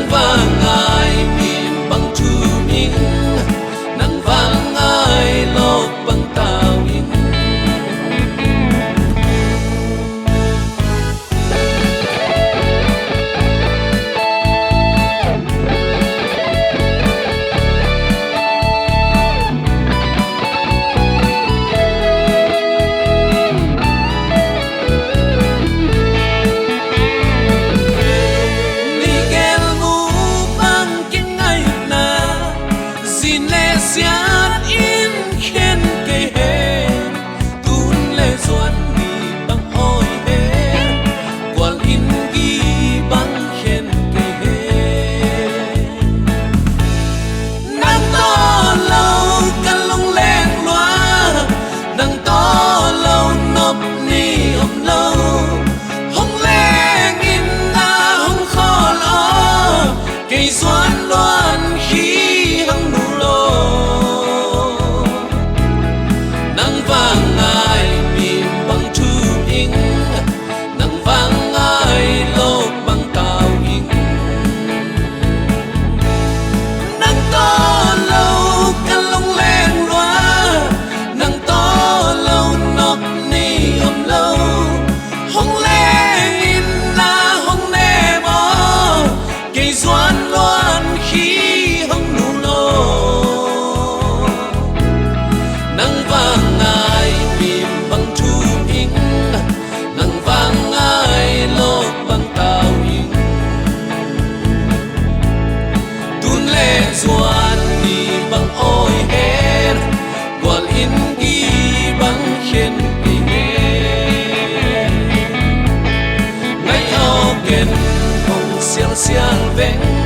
nang vang ai mim bang thu ming nang vang ai lok bang tao in sian in khen cây hè tun lệ doan đi băng oi hè qual in ghi băng khen cây hè nang to lâu căn lông len loa nang to lâu nộp ni om lâu hong len in na hong khó lo cây doan loan khi hăng nụ nang vang ai mim bang thu in nang vang ai lok bang tao in nang to lâu căn lông len loa nang to lâu nọc ni om lâu hong len in na hong ne mo cây doan loan khi hong nụ lo nang vang ai mim bang thu in nang vang ai lok bang tao in tun le zuan ni bang oi her qual in gi bang khen pi he ngai o ken hong siang siang veng